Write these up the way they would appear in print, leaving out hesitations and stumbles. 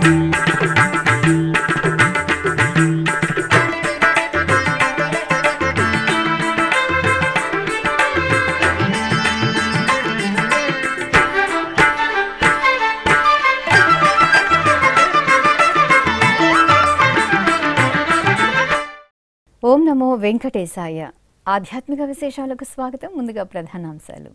ఓం నమో వెంకటేశాయ. ఆధ్యాత్మిక విశేషాలకు స్వాగతం. ముందుగా ప్రధానాంశాలు.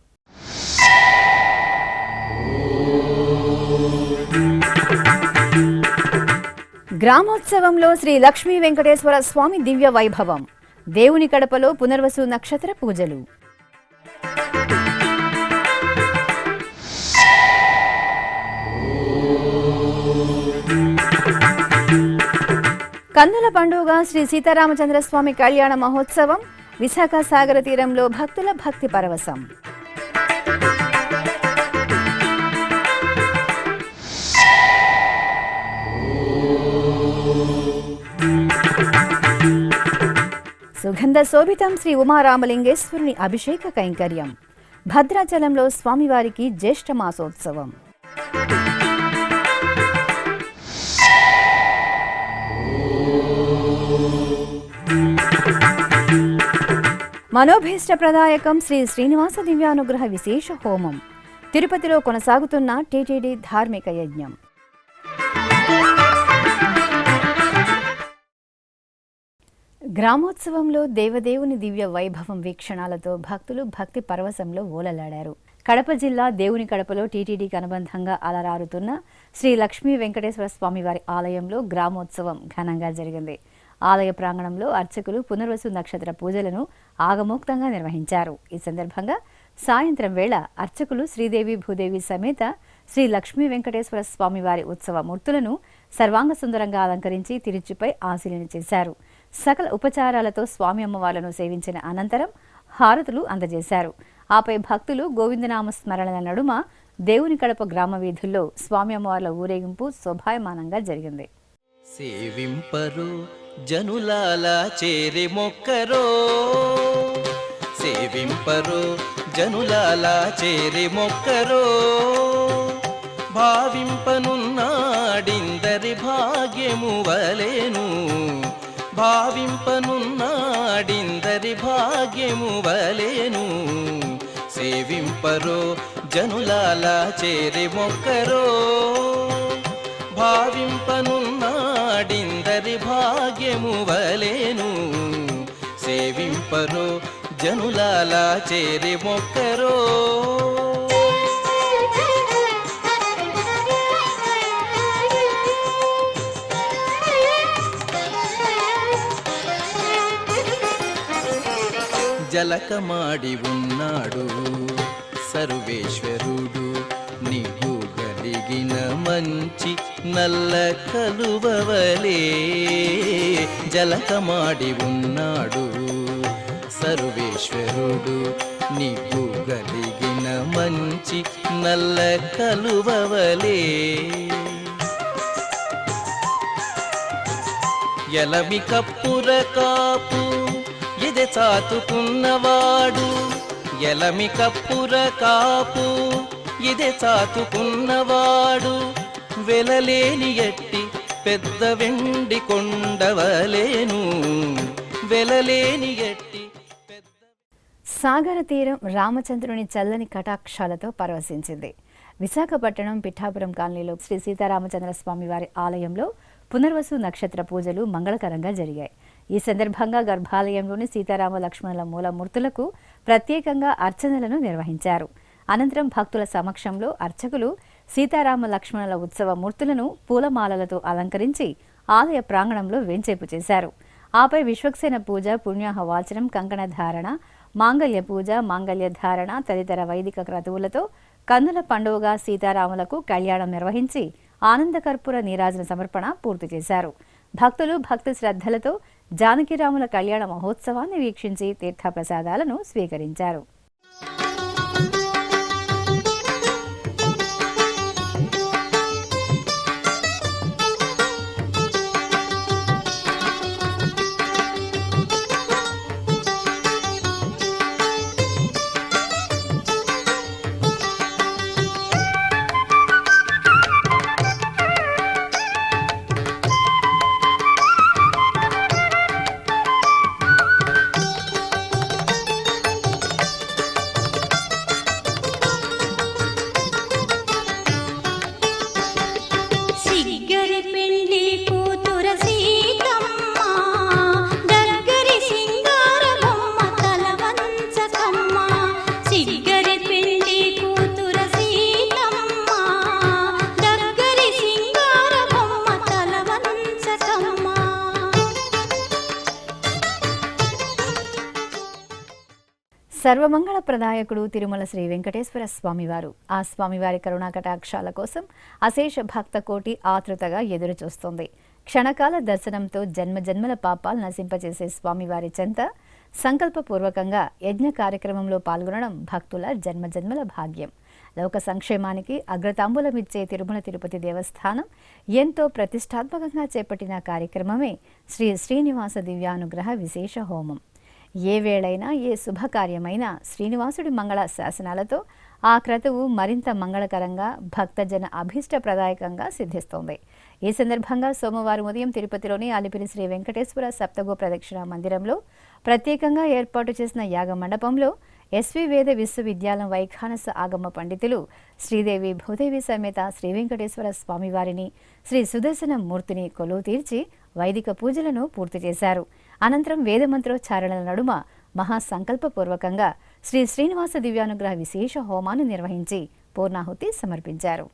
గ్రామోత్సవంలో శ్రీ లక్ష్మీ వెంకటేశ్వర స్వామి దివ్య వైభవం. దేవుని కడపలో పునర్వసు నక్షత్ర పూజలు. కన్నుల పండుగ శ్రీ సీతారామచంద్రస్వామి కళ్యాణ మహోత్సవం. విశాఖ సాగర తీరంలో భక్తుల భక్తి పరవశం. సుగంధ శోభితం శ్రీ ఉమారామలింగేశ్వరుని అభిషేక కైంకర్యం. భద్రాచలంలో స్వామివారికి జ్యేష్ఠ మాసోత్సవం. మనోభీష్ట ప్రదాయకం శ్రీ శ్రీనివాస దివ్యానుగ్రహ విశేష హోమం. తిరుపతిలో కొనసాగుతున్న టీటీడీ ధార్మిక యజ్ఞం. గ్రామోత్సవంలో దేవదేవుని దివ్య వైభవం వీక్షణాలతో భక్తులు భక్తి పరవశంలో ఓలలాడారు. కడప జిల్లా దేవుని కడపలో టీటీడీకి అనుబంధంగా అలరారుతున్న శ్రీ లక్ష్మీ వెంకటేశ్వర స్వామివారి ఆలయంలో గ్రామోత్సవం ఘనంగా జరిగింది. ఆలయ ప్రాంగణంలో అర్చకులు పునర్వసు నక్షత్ర పూజలను ఆగమోక్తంగా నిర్వహించారు. ఈ సందర్భంగా సాయంత్రం వేళ అర్చకులు శ్రీదేవి భూదేవి సమేత శ్రీ లక్ష్మీ వెంకటేశ్వర స్వామివారి ఉత్సవ మూర్తులను సర్వాంగ సుందరంగా అలంకరించి తిరుచుపై ఆశీలన చేశారు. సకల ఉపచారాలతో స్వామి అమ్మవార్లను సేవించిన అనంతరం హారతులు అందజేశారు. ఆపై భక్తులు గోవిందనామ స్మరణల నడుమ దేవుని కడప గ్రామ వీధుల్లో స్వామి అమ్మవార్ల ఊరేగింపు శోభాయమానంగా జరిగింది. సేవింపరు జనులాల చేరి మొక్కరో, సేవింపరు జనులాల చేరి మొక్కరో, భావింపనున్నాడిందరి భాగ్యము వలెను, భావింపనున్నాడిందరి భాగ్యము వలెను, సేవింపరో జనులాల చేరి మొక్కరో, భావింపనున్నాడిందరి భాగ్యము వలెను, సేవింపరో జనులాల చేరి మొక్కరో. జలకమాడి ఉన్నాడు సర్వేశ్వరుడు, నీవు గలిగిన మంచి నల్ల కలువవలే. జలకమాడి ఉన్నాడు సర్వేశ్వరుడు, నీవు గలిగిన మంచి నల్ల కలువవలే. ఎలమి కప్పుర కాపు ఎదె చాతుకున్నవాడు, ఎలమి కప్పుర కాపు ఇదే చాతుకున్నవాడు, వెలలేని ఎట్టి పెద్ద వెండి కొండవలేను, వెలలేని ఎట్టి పెద్ద. సాగర తీరం రామచంద్రుని చల్లని కటాక్షాలతో పరవశించింది. విశాఖపట్నం పిఠాపురం కాలనీలో శ్రీ సీతారామచంద్ర స్వామి వారి ఆలయంలో పునర్వసు నక్షత్ర పూజలు మంగళకరంగా జరిగాయి. ఈ సందర్భంగా గర్భాలయంలోని సీతారామ లక్ష్మణుల మూలమూర్తులకు ప్రత్యేకంగా అర్చనలను నిర్వహించారు. అనంతరం భక్తుల సమక్షంలో అర్చకులు సీతారామ లక్ష్మణుల ఉత్సవ మూర్తులను పూలమాలలతో అలంకరించి ఆలయ ప్రాంగణంలో వేంచేపు చేశారు. ఆపై విశ్వక్సేన పూజ, పుణ్యాహవాచనం, కంకణ ధారణ, మాంగళ్య పూజ, మాంగళ్య ధారణ తదితర వైదిక క్రతువులతో కన్నుల పండుగ సీతారాములకు కళ్యాణం నిర్వహించి ఆనందకర్పూర నీరాజన సమర్పణ పూర్తి చేశారు. భక్తులు భక్తి శ్రద్ధలతో జానకిరాముల కళ్యాణ మహోత్సవాన్ని వీక్షించి తీర్థప్రసాదాలను స్వీకరించారు. సర్వమంగళ ప్రదాయకుడు తిరుమల శ్రీ వెంకటేశ్వర స్వామివారు. ఆ స్వామివారి కరుణాకటాక్షాల కోసం అశేష భక్త కోటి ఆతృతగా ఎదురుచూస్తోంది. క్షణకాల దర్శనంతో జన్మజన్మల పాపాలు నశింపచేసే స్వామివారి చెంత సంకల్పపూర్వకంగా యజ్ఞ కార్యక్రమంలో పాల్గొనడం భక్తుల జన్మజన్మల భాగ్యం. లోక సంక్షేమానికి అగ్రతాంబూలమిచ్చే తిరుమల తిరుపతి దేవస్థానం ఎంతో ప్రతిష్టాత్మకంగా చేపట్టిన కార్యక్రమమే శ్రీ శ్రీనివాస దివ్యానుగ్రహ విశేష హోమం. ఏ వేళైనా ఏ శుభకార్యమైనా శ్రీనివాసుడి మంగళ శాసనాలతో ఆ క్రతువు మరింత మంగళకరంగా భక్తజన అభీష్టప్రదాయకంగా సిద్ధిస్తోంది. ఈ సందర్భంగా సోమవారం ఉదయం తిరుపతిలోని అలిపిరి శ్రీ వెంకటేశ్వర సప్తగో ప్రదక్షిణ మందిరంలో ప్రత్యేకంగా ఏర్పాటు చేసిన యాగ మండపంలో ఎస్వి వేద విశ్వవిద్యాలయం వైఖానస ఆగమ పండితులు శ్రీదేవి భూదేవి సమేత శ్రీ వెంకటేశ్వర స్వామివారిని, శ్రీ సుదర్శన మూర్తిని కొలువు తీర్చి వైదిక పూజలను పూర్తి చేశారు. అనంతరం వేదమంత్రోచ్చారణల నడుమ మహాసంకల్పపూర్వకంగా శ్రీ శ్రీనివాస దివ్యానుగ్రహ విశేష హోమాన్ని నిర్వహించి పూర్ణాహుతి సమర్పించారు.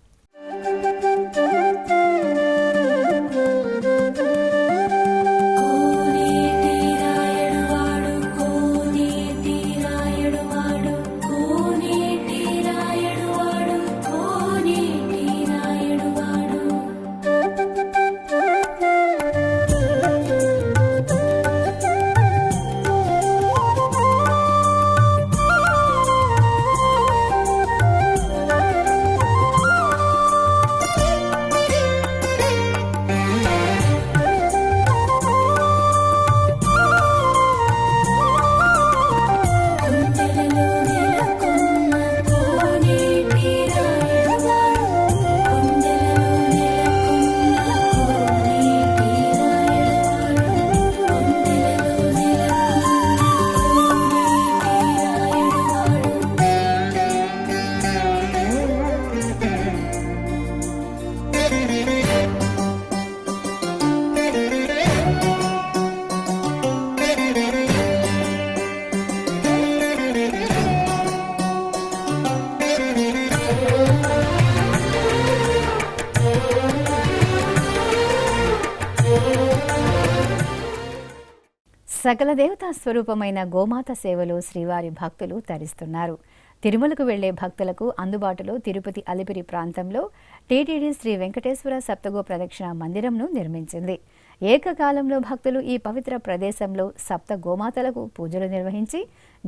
సకల దేవతా స్వరూపమైన గోమాత సేవలో శ్రీవారి భక్తులు తరిస్తున్నారు. తిరుమలకు వెళ్లే భక్తులకు అందుబాటులో తిరుపతి అలిపిరి ప్రాంతంలో టీటీడీ శ్రీ వెంకటేశ్వర సప్తగో ప్రదక్షిణ మందిరంను నిర్మించింది. ఏకకాలంలో భక్తులు ఈ పవిత్ర ప్రదేశంలో సప్త గోమాతలకు పూజలు నిర్వహించి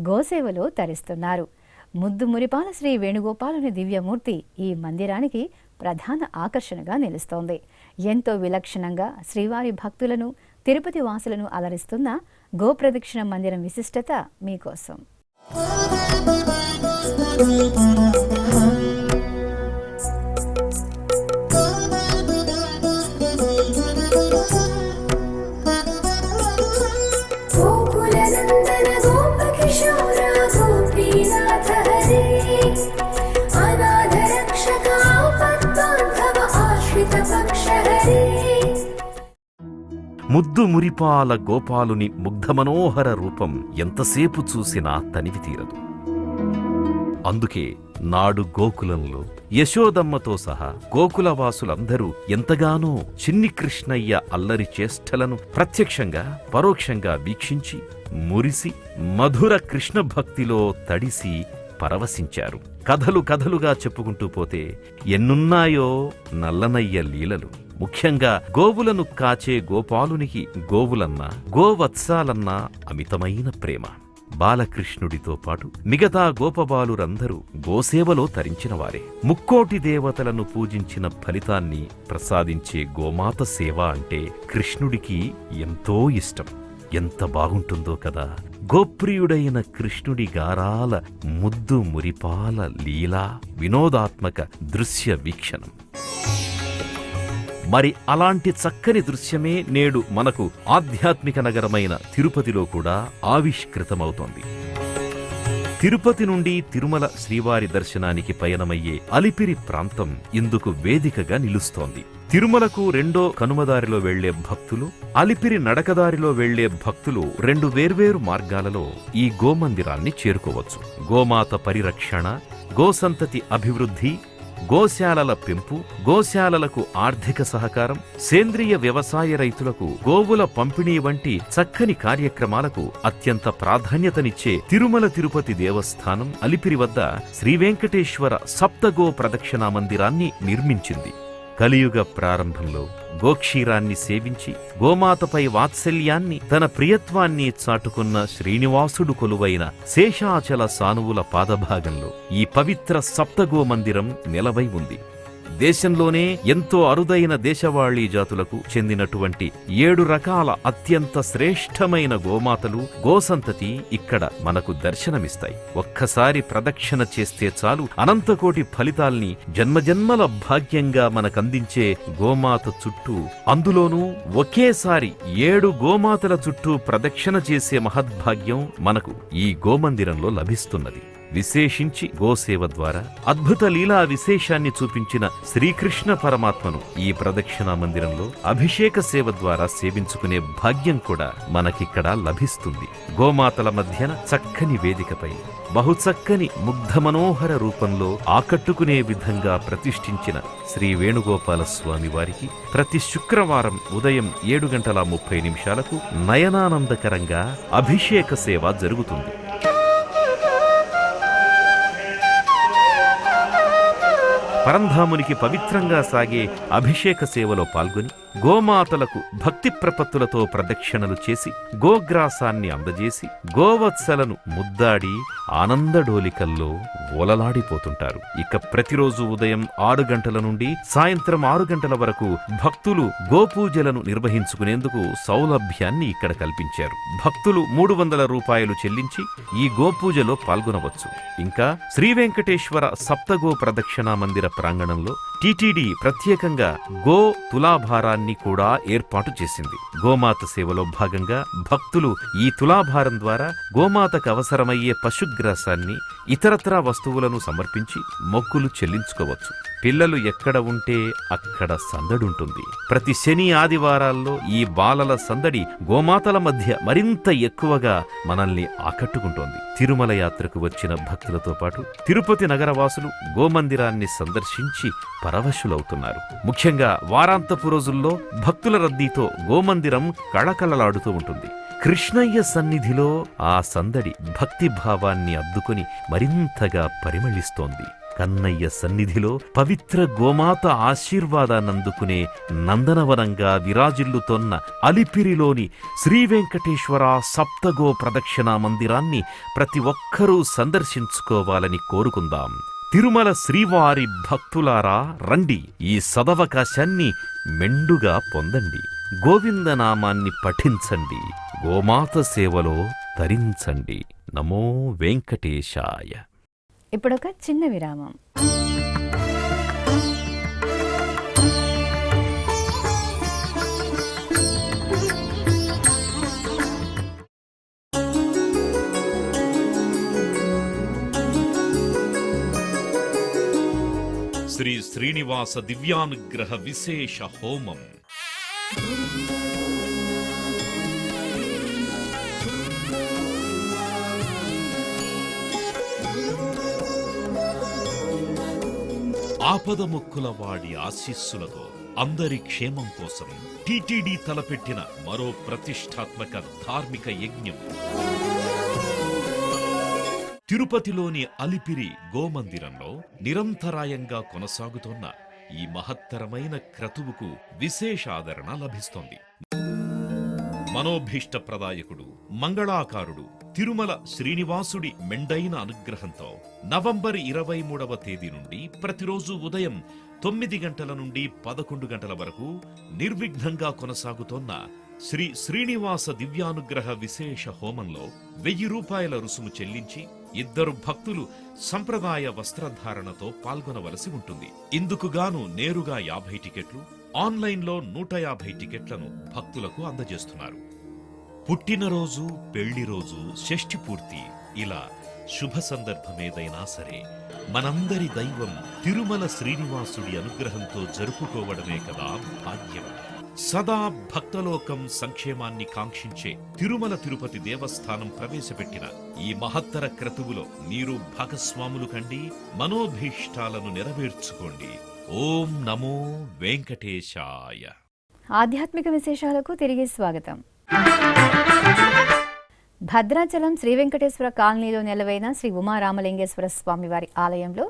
గోసేవలో తరిస్తున్నారు. ముద్దు మురిపాల శ్రీ వేణుగోపాలుని దివ్యమూర్తి ఈ మందిరానికి ప్రధాన ఆకర్షణగా నిలుస్తోంది. ఎంతో విలక్షణంగా శ్రీవారి భక్తులను, తిరుపతి వాసులను అలరిస్తున్న గోప్రదక్షిణ మందిరం విశిష్టత మీకోసం. ముద్దు మురిపాల గోపాలుని ముగ్ధమనోహర రూపం ఎంతసేపు చూసినా తనివి తీరదు. అందుకే నాడు గోకులంలో యశోదమ్మతో సహా గోకులవాసులందరూ ఎంతగానో చిన్ని కృష్ణయ్య అల్లరి చేష్టలను ప్రత్యక్షంగా పరోక్షంగా వీక్షించి మురిసి మధుర కృష్ణ భక్తిలో తడిసి పరవశించారు. కథలు కథలుగా చెప్పుకుంటూ పోతే ఎన్నున్నాయో నల్లనయ్య లీలలు. ముఖ్యంగా గోవులను కాచే గోపాలునికి గోవులన్నా గోవత్సాలన్నా అమితమైన ప్రేమ. బాలకృష్ణుడితో పాటు మిగతా గోపబాలురందరూ గోసేవలో తరించినవారే. ముక్కోటి దేవతలను పూజించిన ఫలితాన్ని ప్రసాదించే గోమాత సేవ అంటే కృష్ణుడికి ఎంతో ఇష్టం. ఎంత బాగుంటుందో కదా. గోప్రియుడైన కృష్ణుడి గారాల ముద్దు మురిపాల లీలా వినోదాత్మక దృశ్య వీక్షణం. మరి అలాంటి చక్కని దృశ్యమే నేడు మనకు ఆధ్యాత్మిక నగరమైన తిరుపతిలో కూడా ఆవిష్కృతమవుతోంది. తిరుపతి నుండి తిరుమల శ్రీవారి దర్శనానికి పయనమయ్యే అలిపిరి ప్రాంతం ఇందుకు వేదికగా నిలుస్తోంది. తిరుమలకు రెండో కనుమదారిలో వెళ్లే భక్తులు, అలిపిరి నడకదారిలో వెళ్లే భక్తులు రెండు వేర్వేరు మార్గాలలో ఈ గోమందిరాన్ని చేరుకోవచ్చు. గోమాత పరిరక్షణ, గోసంతతి అభివృద్ధి, గోశాలల పెంపు, గోశాలలకు ఆర్థిక సహకారం, సేంద్రియ వ్యవసాయ రైతులకు గోవుల పంపిణీ వంటి చక్కని కార్యక్రమాలకు అత్యంత ప్రాధాన్యతనిచ్చే తిరుమల తిరుపతి దేవస్థానం అలిపిరి వద్ద శ్రీవేంకటేశ్వర సప్తగో ప్రదక్షిణా మందిరాన్ని నిర్మించింది. కలియుగ ప్రారంభంలో గోక్షీరాన్ని సేవించి గోమాతపై వాత్సల్యాన్ని, తన ప్రియత్వాన్ని చాటుకున్న శ్రీనివాసుడు కొలువైన శేషాచల సానువుల పాదభాగంలో ఈ పవిత్ర సప్తగో మందిరం నెలవై ఉంది. దేశంలోనే ఎంతో అరుదైన దేశవాళీ జాతులకు చెందినటువంటి 7 రకాల అత్యంత శ్రేష్టమైన గోమాతలు, గోసంతతి ఇక్కడ మనకు దర్శనమిస్తాయి. ఒక్కసారి ప్రదక్షిణ చేస్తే చాలు అనంతకోటి ఫలితాల్ని జన్మజన్మల భాగ్యంగా మనకందించే గోమాత చుట్టూ, అందులోనూ ఒకేసారి 7 గోమాతల చుట్టూ ప్రదక్షిణ చేసే మహద్భాగ్యం మనకు ఈ గోమందిరంలో లభిస్తున్నది. విశేషించి గోసేవ ద్వారా అద్భుత లీలా విశేషాన్ని చూపించిన శ్రీకృష్ణ పరమాత్మను ఈ ప్రదక్షిణా మందిరంలో అభిషేక సేవ ద్వారా సేవించుకునే భాగ్యం కూడా మనకిక్కడ లభిస్తుంది. గోమాతల మధ్యన చక్కని వేదికపై బహుచక్కని ముగ్ధమనోహర రూపంలో ఆకట్టుకునే విధంగా ప్రతిష్ఠించిన శ్రీ వేణుగోపాల స్వామి వారికి ప్రతి శుక్రవారం ఉదయం 7:30 నయనానందకరంగా అభిషేక సేవ జరుగుతుంది. పరంధామునికి పవిత్రంగా సాగే అభిషేక సేవలో పాల్గొని గోమాతలకు భక్తి ప్రపత్తులతో ప్రదక్షిణలు చేసి గోగ్రాసాన్ని అందజేసి గోవత్సలను ముద్దాడి ఆనందడోలికల్లో ఓలలాడిపోతుంటారు. ఇక ప్రతిరోజు ఉదయం 6 గంటల నుండి సాయంత్రం 6 గంటల వరకు భక్తులు గోపూజలను నిర్వహించుకునేందుకు సౌలభ్యాన్ని ఇక్కడ కల్పించారు. భక్తులు 300 రూపాయలు చెల్లించి ఈ గోపూజలో పాల్గొనవచ్చు. ఇంకా శ్రీవేంకటేశ్వర సప్తగో ప్రదక్షిణా మందిర ప్రాంగణంలో టీటీడీ ప్రత్యేకంగా గో తులాభారాన్ని కూడా ఏర్పాటు చేసింది. గోమాత సేవలో భాగంగా భక్తులు ఈ తులాభారం ద్వారా గోమాతకు అవసరమయ్యే పశుగ్రాసాన్ని, ఇతరత్రా వస్తువులను సమర్పించి మొక్కులు చెల్లించుకోవచ్చు. పిల్లలు ఎక్కడ ఉంటే అక్కడ సందడుంటుంది. ప్రతి శని ఆదివారాల్లో ఈ బాలల సందడి గోమాతల మధ్య మరింత ఎక్కువగా మనల్ని ఆకట్టుకుంటోంది. తిరుమల యాత్రకు వచ్చిన భక్తులతో పాటు తిరుపతి నగరవాసులు గోమందిరాన్ని సందర్శించి పరవశులవుతున్నారు. ముఖ్యంగా వారాంతపు రోజుల్లో భక్తుల రద్దీతో గోమందిరం కళకళలాడుతూ ఉంటుంది. కృష్ణయ్య సన్నిధిలో ఆ సందడి భక్తి భావాన్ని అద్దుకొని మరింతగా పరిమళిస్తోంది. కన్నయ్య సన్నిధిలో పవిత్ర గోమాత ఆశీర్వాదాన్నందుకునే నందనవనంగా విరాజిల్లుతోన్న అలిపిరిలోని శ్రీవేంకటేశ్వర సప్తగో ప్రదక్షిణా మందిరాన్ని ప్రతి ఒక్కరూ సందర్శించుకోవాలని కోరుకుందాం. తిరుమల శ్రీవారి భక్తులారా రండి, ఈ సదవకాశాన్ని మెండుగా పొందండి. గోవిందనామాన్ని పఠించండి, గోమాత సేవలో తరించండి. నమో వెంకటేశాయ. ఇప్పుడొక చిన్న విరామం. శ్రీ శ్రీనివాస దివ్యానుగ్రహ విశేష హోమం. ఆపదముక్కుల వాడి ఆశీస్సులతో అందరి క్షేమం కోసం టీటీడీ తలపెట్టిన మరో ప్రతిష్టాత్మక ధార్మిక యజ్ఞం. తిరుపతిలోని అలిపిరి గోమందిరంలో నిరంతరాయంగా కొనసాగుతోన్న ఈ మహత్తరమైన క్రతువుకు విశేషాదరణ లభిస్తోంది. మనోభీష్ట ప్రదాయకుడు, మంగళాకారుడు తిరుమల శ్రీనివాసుడి మెండైన అనుగ్రహంతో నవంబర్ 23వ తేదీ నుండి ప్రతిరోజు ఉదయం 9 గంటల నుండి 11 గంటల వరకు నిర్విఘ్నంగా కొనసాగుతోన్న శ్రీ శ్రీనివాస దివ్యానుగ్రహ విశేష హోమంలో 1000 రూపాయల రుసుము చెల్లించి 2 భక్తులు సంప్రదాయ వస్త్రధారణతో పాల్గొనవలసి ఉంటుంది. ఇందుకుగాను నేరుగా 50 టికెట్లు, ఆన్లైన్లో 150 టికెట్లను భక్తులకు అందజేస్తున్నారు. పుట్టినరోజు, పెళ్లిరోజు, షష్ఠి పూర్తి, ఇలా శుభ సందర్భమేదైనా సరే మనందరి దైవం తిరుమల శ్రీనివాసుడి అనుగ్రహంతో జరుపుకోవడమే కదా భాగ్యం. సదా భక్తలోకం సంక్షేమాన్ని కాంక్షించే తిరుమల తిరుపతి దేవస్థానం ప్రవేశపెట్టిన ఈ మహత్తర క్రతువులో మీరు భాగస్వాములు కండి, మనోభీష్టాలను నెరవేర్చుకోండి. ఓం నమో వెంకటేశాయ. ఆధ్యాత్మిక విశేషాలకు తిరిగి స్వాగతం. భద్రాచలం శ్రీ వెంకటేశ్వర కాలనీలో నెలవైన శ్రీ ఉమారామలింగేశ్వర స్వామివారి ఆలయంలో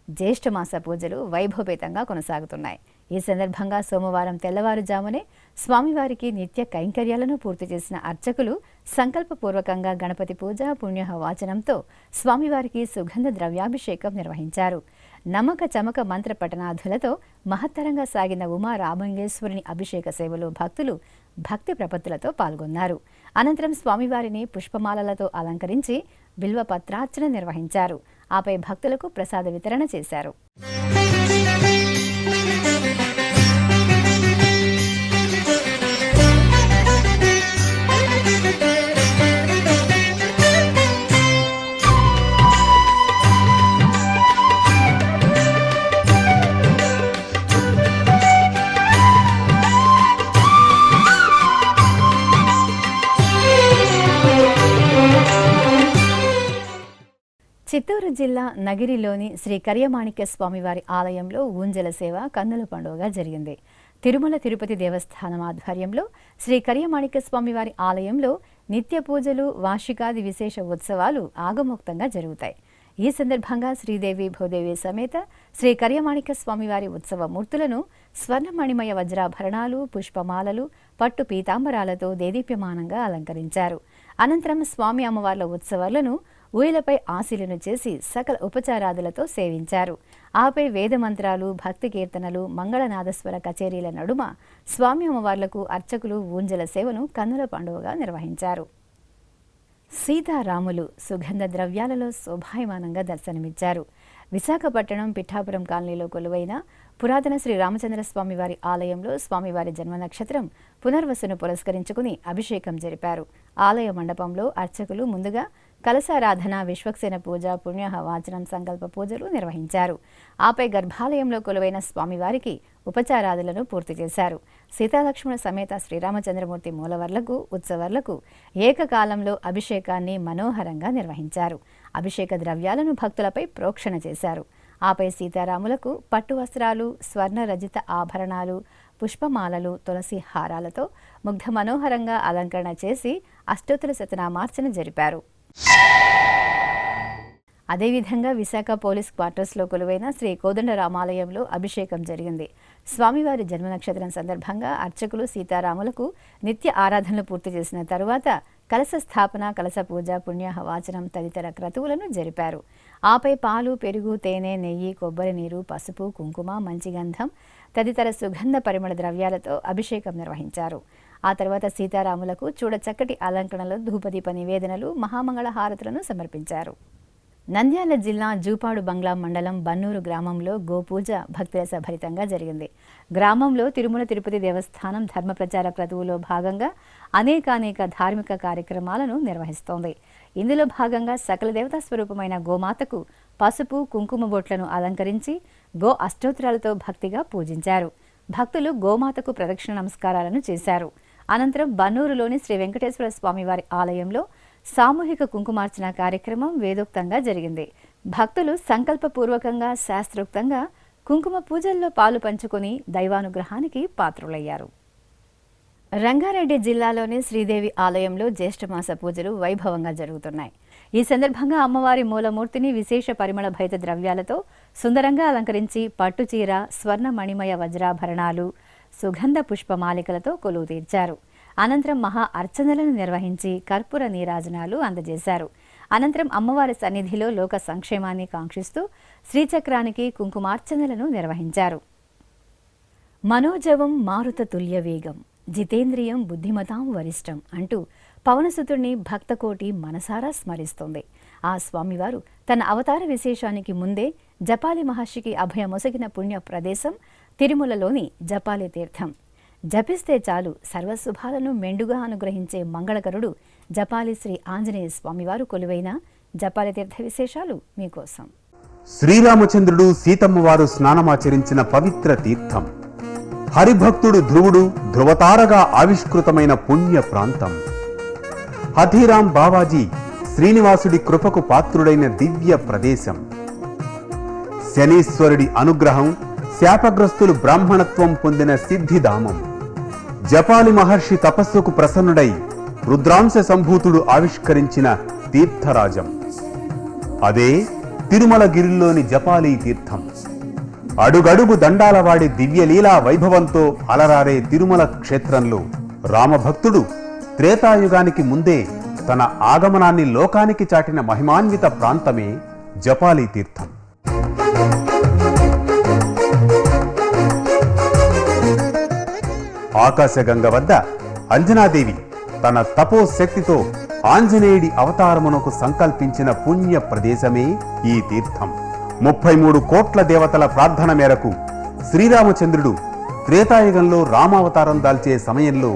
జ్యేష్ఠమాస పూజలు వైభవపేతంగా కొనసాగుతున్నాయి. ఈ సందర్భంగా సోమవారం తెల్లవారుజామునే స్వామివారికి నిత్య కైంకర్యాలను పూర్తి చేసిన అర్చకులు సంకల్పపూర్వకంగా గణపతి పూజ పుణ్యహ వాచనంతో స్వామివారికి సుగంధ ద్రవ్యాభిషేకం నిర్వహించారు. నమ్మక చమక మంత్ర పఠనాదులతో మహత్తరంగా సాగిన ఉమారామలింగేశ్వరుని అభిషేక సేవలో భక్తులు భక్తి ప్రపత్తులతో పాల్గొన్నారు. అనంతరం స్వామివారిని పుష్పమాలలతో అలంకరించి బిల్వపత్రార్చన నిర్వహించారు. ఆపై భక్తులకు ప్రసాద వితరణ చేశారు. చిత్తూరు జిల్లా నగిరిలోని శ్రీ కరియమాణిక్య స్వామివారి ఆలయంలో ఊంజల సేవ కన్నుల పండుగగా జరిగింది. తిరుమల తిరుపతి దేవస్థానం ఆధ్వర్యంలో శ్రీ కరియమాణిక్య స్వామివారి ఆలయంలో నిత్య పూజలు, వార్షికాది విశేష ఉత్సవాలు ఆగమోక్తంగా జరుగుతాయి. ఈ సందర్భంగా శ్రీదేవి భూదేవి సమేత శ్రీ కరియమాణిక్య స్వామివారి ఉత్సవ మూర్తులను స్వర్ణమణిమయ వజ్రాభరణాలు, పుష్పమాలలు, పట్టు పీతాంబరాలతో దేదీప్యమానంగా అలంకరించారు. అనంతరం స్వామి అమ్మవార్ల ఉత్సవాలను ఊయలపై ఆశీలను చేసి సకల ఉపచారాదులతో సేవించారు. ఆపై వేదమంత్రాలు, భక్తి కీర్తనలు, మంగళనాదస్వర కచేరీల నడుమ స్వామి అమ్మవార్లకు అర్చకులు ఊంజల సేవను కన్నుల పండుగగా నిర్వహించారు. సీతారాములు సుగంధ ద్రవ్యాలలో శోభాయమానంగా దర్శనమిచ్చారు. విశాఖపట్నం పిఠాపురం కాలనీలో కొలువైన పురాతన శ్రీ రామచంద్రస్వామి వారి ఆలయంలో స్వామివారి జన్మ నక్షత్రం పునర్వసును పురస్కరించుకుని అభిషేకం జరిపారు. ఆలయ మండపంలో అర్చకులు ముందుగా కలశారాధన, విశ్వక్సేన పూజ, పుణ్యహ వాచనం, సంకల్ప పూజలు నిర్వహించారు. ఆపై గర్భాలయంలో కొలువైన స్వామివారికి ఉపచారాదులను పూర్తి చేశారు. సీతాలక్ష్మణ సమేత శ్రీరామచంద్రమూర్తి మూలవర్లకు, ఉత్సవర్లకు ఏకకాలంలో అభిషేకాన్ని మనోహరంగా నిర్వహించారు. అభిషేక ద్రవ్యాలను భక్తులపై ప్రోక్షణ చేశారు. ఆపై సీతారాములకు పట్టు వస్త్రాలు, స్వర్ణ రజిత ఆభరణాలు, పుష్పమాలలు, తులసి హారాలతో ముగ్ధ మనోహరంగా అలంకరణ చేసి అష్టోత్తర శతనామార్చన జరిపారు. అదేవిధంగా విశాఖ పోలీస్ క్వార్టర్స్లో కొలువైన శ్రీ కోదండరామాలయంలో అభిషేకం జరిగింది. స్వామివారి జన్మ నక్షత్రం సందర్భంగా అర్చకులు సీతారాములకు నిత్య ఆరాధనలు పూర్తి చేసిన తరువాత కలశ స్థాపన, కలశ పూజ, పుణ్యాహ వాచనం తదితర క్రతువులను జరిపారు. ఆపై పాలు, పెరుగు, తేనె, నెయ్యి, కొబ్బరి నీరు, పసుపు, కుంకుమ, మంచిగంధం తదితర సుగంధ పరిమళ ద్రవ్యాలతో అభిషేకం నిర్వహించారు. ఆ తర్వాత సీతారాములకు చూడచక్కటి అలంకరణలో ధూపదీప నివేదనలు, మహామంగళ హారతులను సమర్పించారు. నంద్యాల జిల్లా జూపాడు బంగ్లా మండలం బన్నూరు గ్రామంలో గోపూజ భక్తిరస భరితంగా జరిగింది. గ్రామంలో తిరుమల తిరుపతి దేవస్థానం ధర్మ ప్రచార క్రతువులో భాగంగా అనేకానేక ధార్మిక కార్యక్రమాలను నిర్వహిస్తోంది. ఇందులో భాగంగా సకల దేవతా స్వరూపమైన గోమాతకు పసుపు, కుంకుమ బొట్లను అలంకరించి గో అష్టోత్తరాలతో భక్తిగా పూజించారు. భక్తులు గోమాతకు ప్రదక్షిణ నమస్కారాలను చేశారు. అనంతరం బన్నూరులోని శ్రీ వెంకటేశ్వర స్వామివారి ఆలయంలో సామూహిక కుంకుమార్చన కార్యక్రమం వేదోక్తంగా జరిగింది. భక్తులు సంకల్పపూర్వకంగా, శాస్త్రోక్తంగా కుంకుమ పూజల్లో పాలు పంచుకొని దైవానుగ్రహానికి పాత్రులయ్యారు. రంగారెడ్డి జిల్లాలోని శ్రీదేవి ఆలయంలో జ్యేష్ఠమాస పూజలు వైభవంగా జరుగుతున్నాయి. ఈ సందర్భంగా అమ్మవారి మూలమూర్తిని విశేష పరిమళ భరిత ద్రవ్యాలతో సుందరంగా అలంకరించి పట్టుచీర, స్వర్ణ మణిమయ వజ్రాభరణాలు, సుగంధ పుష్పమాలికలతో కొలువు తీర్చారు. అనంతరం మహా అర్చనలను నిర్వహించి కర్పూర నీరాజనాలు అందజేశారు. అనంతరం అమ్మవారి సన్నిధిలో లోక సంక్షేమాన్ని కాంక్షిస్తూ శ్రీచక్రానికి కుంకుమార్చనలను నిర్వహించారు. మనోజవం మారుత తుల్య వేగం, జితేంద్రియం బుద్ధిమతాం వరిష్టం అంటూ పవనసుతుడిని భక్తకోటి మనసారా స్మరిస్తోంది. ఆ స్వామివారు తన అవతార విశేషానికి ముందే జపాలి మహర్షికి అభయమొసగిన పుణ్య ప్రదేశం తిరుమలలోని జపాలి తీర్థం. జపిస్తే చాలు సర్వశుభాలను మెండుగా అనుగ్రహించే మంగళకరుడు జపాలి శ్రీ ఆంజనేయ స్వామివారు కొలువైన జపాలి తీర్థ విశేషాలు మీకోసం. శ్రీరామచంద్రుడు, సీతమ్మ వారు స్నానమాచరించిన పవిత్ర తీర్థం హరిభక్తుడు ధ్రువుడు ధ్రువతారగా ఆవిష్కృతమైన పుణ్య ప్రాంతం. హథీరాం బావాజీ శ్రీనివాసుడి కృపకు పాత్రుడైన దివ్య ప్రదేశం. శనీశ్వరుడి అనుగ్రహం, శాపగ్రస్తులు బ్రాహ్మణత్వం పొందిన సిద్ధిధామం. జపాలి మహర్షి తపస్సుకు ప్రసన్నుడై రుద్రాంశ సంభూతుడు ఆవిష్కరించిన తీర్థరాజం. అదే తిరుమలగిరిలోని జపాలీ తీర్థం. అడుగడుగు దండాలవాడి దివ్యలీలా వైభవంతో అలరారే తిరుమల క్షేత్రంలో రామభక్తుడు త్రేతాయుగానికి ముందే తన ఆగమనాన్ని లోకానికి చాటిన మహిమాన్విత ప్రాంతమే జపాలీ తీర్థం. ఆకాశగంగ వద్ద అంజనాదేవి తన తపోశక్తితో ఆంజనేయుడి అవతారమునకు సంకల్పించిన పుణ్య ప్రదేశమే ఈ తీర్థం. 33 కోట్ల దేవతల ప్రార్థన మేరకు శ్రీరామచంద్రుడు త్రేతాయుగంలో రామావతారం దాల్చే సమయంలో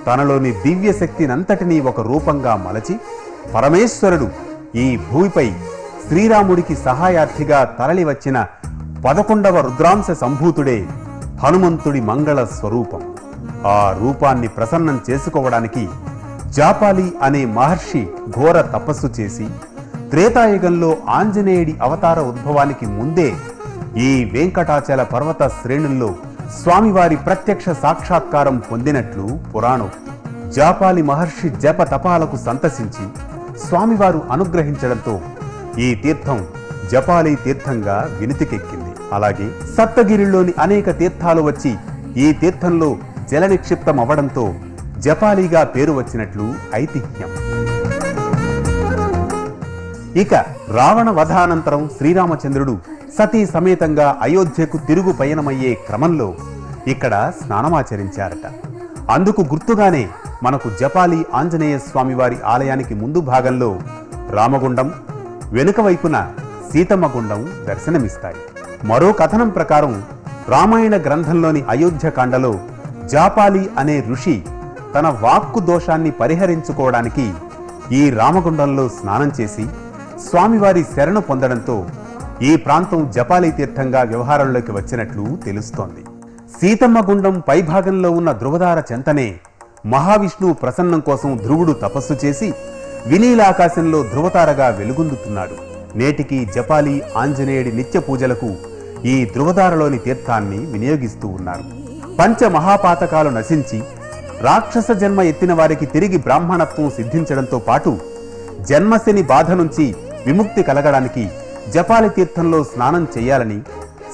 తనలోని దివ్య శక్తినంతటినీ ఒక రూపంగా మలచి పరమేశ్వరుడు ఈ భూమిపై శ్రీరాముడికి సహాయార్థిగా తరలివచ్చిన 11వ రుద్రాంశ సంభూతుడే హనుమంతుడి మంగళ స్వరూపం. ఆ రూపాన్ని ప్రసన్నం చేసుకోవడానికి జాపాలి అనే మహర్షి ఘోర తపస్సు చేసి త్రేతాయుగంలో ఆంజనేయుడి అవతార ఉద్భవానికి ముందే ఈ వెంకటాచల పర్వత శ్రేణుల్లో స్వామివారి ప్రత్యక్ష సాక్షాత్కారం పొందినట్లు పురాణం. జాపాలి మహర్షి జప తపాలకు సంతసించి స్వామివారు అనుగ్రహించడంతో ఈ తీర్థం జపాలి తీర్థంగా వినుతికెక్కింది. అలాగే సప్తగిరిలోని అనేక తీర్థాలు వచ్చి ఈ తీర్థంలో జల నిక్షిప్తం అవ్వడంతో జపాలీగా పేరు వచ్చినట్లు ఐతిహ్యం. ఇక రావణ వధానంతరం శ్రీరామచంద్రుడు సతీ సమేతంగా అయోధ్యకు తిరుగు పయనమయ్యే క్రమంలో ఇక్కడ స్నానమాచరించారట. అందుకు గుర్తుగానే మనకు జపాలి ఆంజనేయ స్వామివారి ఆలయానికి ముందు భాగంలో రామగుండం, వెనుక వైపున సీతమ్మ గుండం దర్శనమిస్తాయి. మరో కథనం ప్రకారం రామాయణ గ్రంథంలోని అయోధ్యకాండలో జాపాలి అనే ఋషి తన వాక్కు దోషాన్ని పరిహరించుకోవడానికి ఈ రామగుండంలో స్నానం చేసి స్వామివారి శరణు పొందడంతో ఈ ప్రాంతం జపాలి తీర్థంగా వ్యవహారంలోకి వచ్చినట్లు తెలుస్తోంది. సీతమ్మ గుండం పైభాగంలో ఉన్న ధృవధార చెంతనే మహావిష్ణువు ప్రసన్నం కోసం ధ్రువుడు తపస్సు చేసి వినీలాకాశంలో ధృవతారగా వెలుగొందుతున్నాడు. నేటికి జపాలి ఆంజనేయుడి నిత్య పూజలకు ఈ ధృవధారలోని తీర్థాన్ని వినియోగిస్తూ ఉన్నారు. పంచ మహాపాతకాలు నశించి రాక్షస జన్మ ఎత్తిన వారికి తిరిగి బ్రాహ్మణత్వం సిద్ధించడంతో పాటు జన్మశని బాధ నుంచి విముక్తి కలగడానికి జపాలి తీర్థంలో స్నానం చేయాలని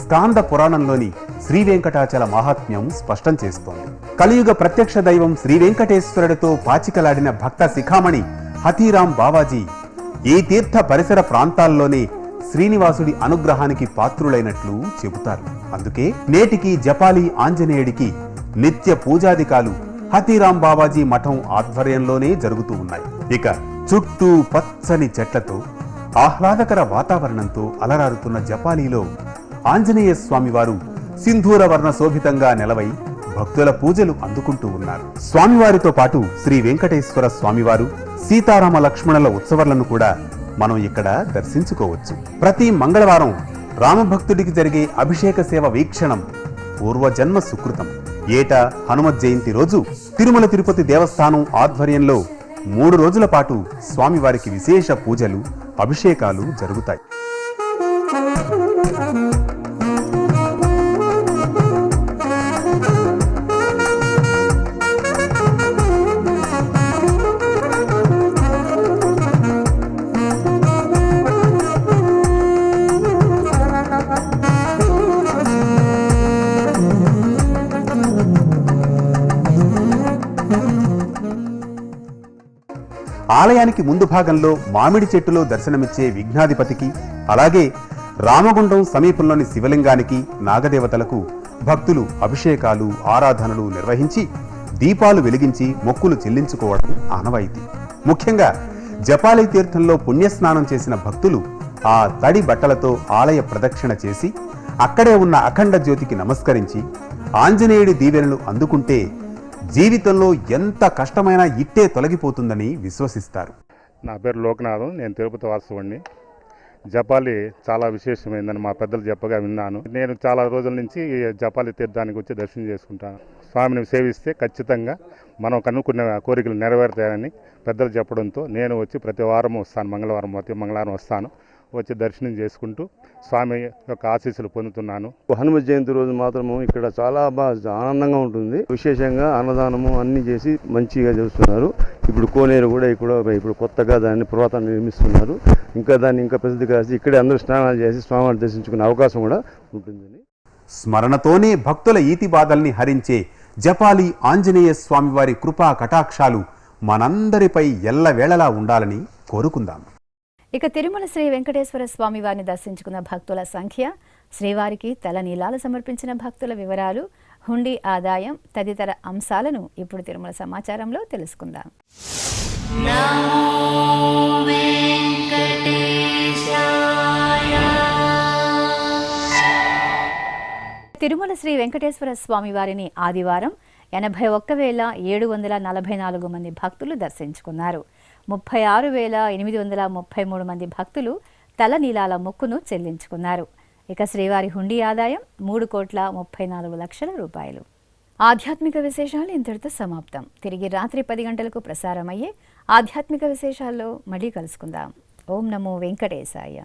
స్కాంద పురాణంలోని శ్రీ వెంకటాచల మహాత్మ్యం స్పష్టం చేస్తోంది. కలియుగ ప్రత్యక్ష దైవం శ్రీ వెంకటేశ్వరుడితో పాచికలాడిన భక్త శిఖామణి హథీరాం బావాజీ ఈ తీర్థ పరిసర ప్రాంతాల్లోనే శ్రీనివాసుడి అనుగ్రహానికి పాత్రులైనట్లు చెబుతారు. అందుకే నేటికి జపాలి ఆంజనేయుడికి నిత్య పూజాధికాలు హథీరాం బావాజీ మఠం ఆధ్వర్యంలోనే జరుగుతూ ఉన్నాయి. ఇక చుట్టూ పచ్చని చెట్లతో ఆహ్లాదకర వాతావరణంతో అలరారుతున్న జపాలీలో ఆంజనేయ స్వామివారు సింధూర వర్ణ శోభితంగా నిలవై భక్తుల పూజలు అందుకుంటూ ఉన్నారు. స్వామివారితో పాటు శ్రీ వెంకటేశ్వర స్వామివారు, సీతారామ లక్ష్మణుల ఉత్సవాలను కూడా మనం ఇక్కడ దర్శించుకోవచ్చు. ప్రతి మంగళవారం రామభక్తుడికి జరిగే అభిషేక సేవ వీక్షణం పూర్వజన్మ సుకృతం. ఏటా హనుమత్ జయంతి రోజు తిరుమల తిరుపతి దేవస్థానం ఆధ్వర్యంలో 3 రోజుల పాటు స్వామివారికి విశేష పూజలు, అభిషేకాలు జరుగుతాయి. ఆలయానికి ముందు భాగంలో మామిడి చెట్టులో దర్శనమిచ్చే విఘ్నాధిపతికి, అలాగే రామగుండం సమీపంలోని శివలింగానికి, నాగదేవతలకు భక్తులు అభిషేకాలు, ఆరాధనలు నిర్వహించి దీపాలు వెలిగించి మొక్కులు చెల్లించుకోవడం ఆనవాయితీ. ముఖ్యంగా జపాలి తీర్థంలో పుణ్యస్నానం చేసిన భక్తులు ఆ తడి బట్టలతో ఆలయ ప్రదక్షిణ చేసి అక్కడే ఉన్న అఖండ జ్యోతికి నమస్కరించి ఆంజనేయుడి దీవెనలు అందుకుంటే జీవితంలో ఎంత కష్టమైనా ఇట్టే తొలగిపోతుందని విశ్వసిస్తారు. నా పేరు లోకనాథం. నేను తిరుపతి వాస్తవుడిని. జపాలి చాలా విశేషమైందని మా పెద్దలు చెప్పగా విన్నాను. నేను చాలా రోజుల నుంచి ఈ జపాలి తీర్థానికి వచ్చి దర్శనం చేసుకుంటాను. స్వామిని సేవిస్తే ఖచ్చితంగా మనం కనుక్కున్న కోరికలు నెరవేరుతాయని పెద్దలు చెప్పడంతో నేను వచ్చి ప్రతి వారం వస్తాను. మంగళవారం వస్తాను. వచ్చి దర్శనం చేసుకుంటూ స్వామి యొక్క ఆశీస్సులు పొందుతున్నాను. హనుమ జయంతి రోజు మాత్రము ఇక్కడ చాలా బాగా ఆనందంగా ఉంటుంది. విశేషంగా అన్నదానము అన్ని చేసి మంచిగా చేస్తున్నారు. ఇప్పుడు కోనేరు కూడా ఇప్పుడు కొత్తగా దాన్ని పురాతన నిర్మిస్తున్నారు. దాన్ని ఇంకా పెద్దది కాసి ఇక్కడే అందరూ స్నానాలు చేసి స్వామివారిని దర్శించుకునే అవకాశం కూడా ఉంటుంది. స్మరణతోనే భక్తుల ఈతి బాధల్ని హరించే జపాలి ఆంజనేయ స్వామివారి కృపా కటాక్షాలు మనందరిపై ఎల్లవేళలా ఉండాలని కోరుకుందాం. ఇక తిరుమల శ్రీ వెంకటేశ్వర స్వామి వారిని దర్శించుకున్న భక్తుల సంఖ్య, శ్రీవారికి తలనీలాలు సమర్పించిన భక్తుల వివరాలు, హుండీ ఆదాయం తదితర అంశాలను ఇప్పుడు తిరుమల సమాచారంలో తెలుసుకుందాం. తిరుమల శ్రీ వెంకటేశ్వర స్వామి వారిని ఆదివారం 81,744 మంది భక్తులు దర్శించుకున్నారు. 36,833 మంది భక్తులు తలనీలాల మొక్కును చెల్లించుకున్నారు. ఇక శ్రీవారి హుండీ ఆదాయం 3,34,00,000 రూపాయలు. ఆధ్యాత్మిక విశేషాలు ఇంతటితో సమాప్తం. తిరిగి రాత్రి 10 గంటలకు ప్రసారమయ్యే ఆధ్యాత్మిక విశేషాల్లో మళ్ళీ కలుసుకుందాం. ఓం నమో వెంకటేశాయ.